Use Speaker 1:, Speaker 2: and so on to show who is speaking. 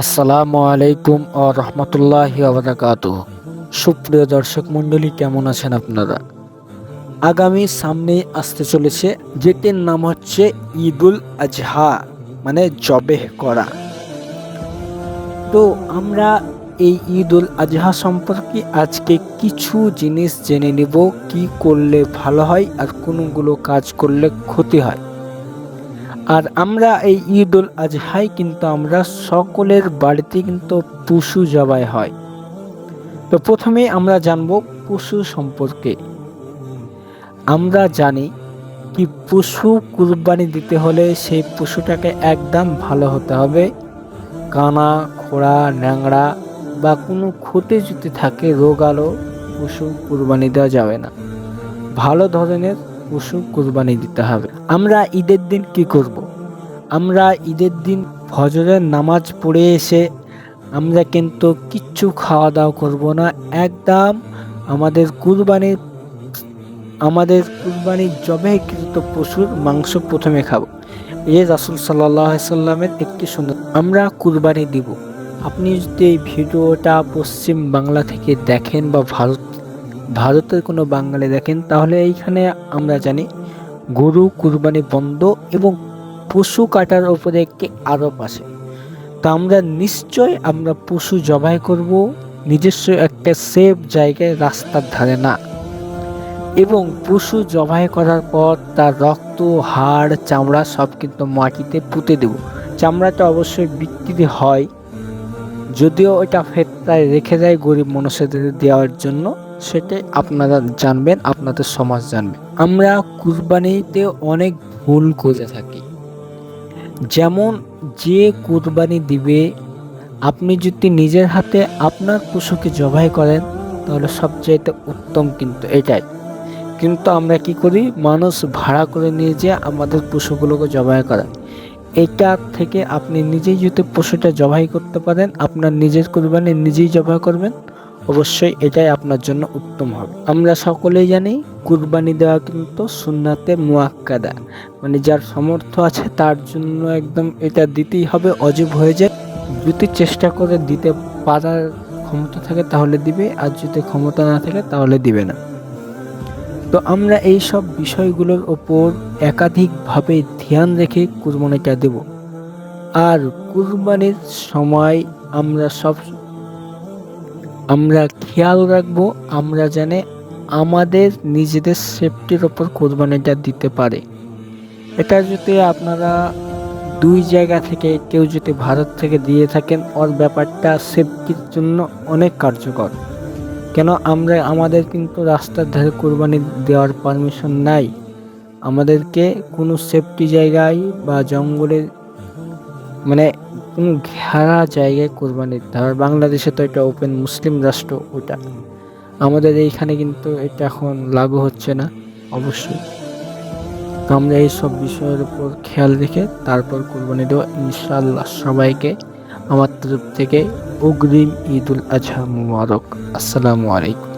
Speaker 1: আসসালামু আলাইকুম ও রহমতুল্লাহি ওয়া বারাকাতুহু। সুপ্রিয় দর্শক মণ্ডলী, কেমন আছেন আপনারা? আগামী সামনে আসতে চলেছে যেটির নাম হচ্ছে ঈদুল আজহা, মানে জবেহ করা। তো আমরা এই ঈদুল আজহা সম্পর্কে আজকে কিছু জিনিস জেনে নিব, কি করলে ভালো হয় আর কোনগুলো কাজ করলে ক্ষতি হয়। আর আমরা এই ঈদুল আজহায় কিন্তু আমরা সকলের বাড়িতে কিন্তু পশু জবাই হয়। তো প্রথমে আমরা জানবো পশু সম্পর্কে। আমরা জানি কি পশু কুরবানি দিতে হলে সেই পশুটাকে একদম ভালো হতে হবে। কানা, খোড়া, ন্যাংড়া বা কোনো ক্ষতি যদি থাকে, রোগালো পশু কুরবানি দেওয়া যাবে না। ভালো ধরনের পশু কুরবানি দিতে হবে। আমরা ঈদের দিন কি করব? আমরা ঈদের দিন ফজরের নামাজ পড়ে এসে আমরা কিন্তু কিচ্ছু খাওয়া দাওয়া করব না। একদম আমাদের কুরবানির জবাইকৃত পশুর মাংস প্রথমে খাবো। রাসূল সাল্লাল্লাহু আলাইহি সাল্লামের একটি সুন্নাত। আমরা কুরবানি দিব। আপনি যদি এই ভিডিওটা পশ্চিম বাংলা থেকে দেখেন বা ভারতের কোনো বাঙালি দেখেন, তাহলে এইখানে আমরা জানি গরু কুরবানি বন্ধ এবং পশু কাটার উপরে একটি আরোপ আছে। তো আমরা পশু জবাই করব নিজস্ব একটা সেফ জায়গায়, রাস্তার ধারে না। এবং পশু জবাই করার পর তার রক্ত, হাড়, চামড়া সব কিন্তু মাটিতে পুঁতে দেব। চামড়াটা অবশ্যই বিক্রি হয়, যদিও এটা ফেতরায় রেখে দেয় গরিব মানুষদের দেওয়ার জন্য। সেটাই আপনারা জানবেন, আপনাদের সমাজ জানবে। আমরা কুরবানিতে অনেক ভুল করে থাকি। যেমন, যে কুরবানি দিবে, আপনি যদি নিজের হাতে আপনার পশুকে জবাই করেন তাহলে সবচাইতে উত্তম, কিন্তু এটাই। কিন্তু আমরা কি করি, মানুষ ভাড়া করে নিয়ে যেয়ে আমাদের পশুগুলোকে জবাই করা। এটা থেকে আপনি নিজেই যদি পশুটা জবাই করতে পারেন, আপনার নিজের কুরবানি নিজেই জবাই করবেন, অবশ্যই এটাই আপনার জন্য উত্তম হবে। আমরা সকলেই জানি কুরবানি দেওয়া কিন্তু সুন্নাতে মুআক্কাদা, মানে যার সামর্থ্য আছে তার জন্য একদম এটা দিতেই হবে, অজীব হয়ে যায়। যদি চেষ্টা করে দিতে পারার ক্ষমতা থাকে তাহলে দিবে, আর যদি ক্ষমতা না থাকে তাহলে দিবে না। তো আমরা এই সব বিষয়গুলোর ওপর একাধিকভাবে ধ্যান রেখে কুরবানিটা দেব। আর কুরবানির সময় আমরা খেয়াল রাখবো, আমরা জানি আমাদের নিজেদের সেফটির ওপর কুরবানিটা দিতে পারে। এটা যদি আপনারা দুই জায়গা থেকে কেউ যদি ভারত থেকে দিয়ে থাকেন, ওর ব্যাপারটা সেফটির জন্য অনেক কার্যকর। কেন, আমাদের কিন্তু রাস্তার ধারে কুরবানি দেওয়ার পারমিশন নাই। আমাদেরকে কোনো সেফটি জায়গায় বা জঙ্গলের, মানে কোনো ঘেরা জায়গায় কুরবানি দিতে হবে। বাংলাদেশে তো এটা ওপেন মুসলিম রাষ্ট্র, ওটা আমাদের এইখানে কিন্তু এটা এখন লাগু হচ্ছে না। অবশ্যই আমরা এই সব বিষয়ের উপর খেয়াল রেখে তারপর কুরবানি দেওয়া। ইনশাআল্লাহ সবাইকে আমার তরফ থেকে অগ্রিম ঈদুল আজহা মুবারক। আসসালামু আলাইকুম।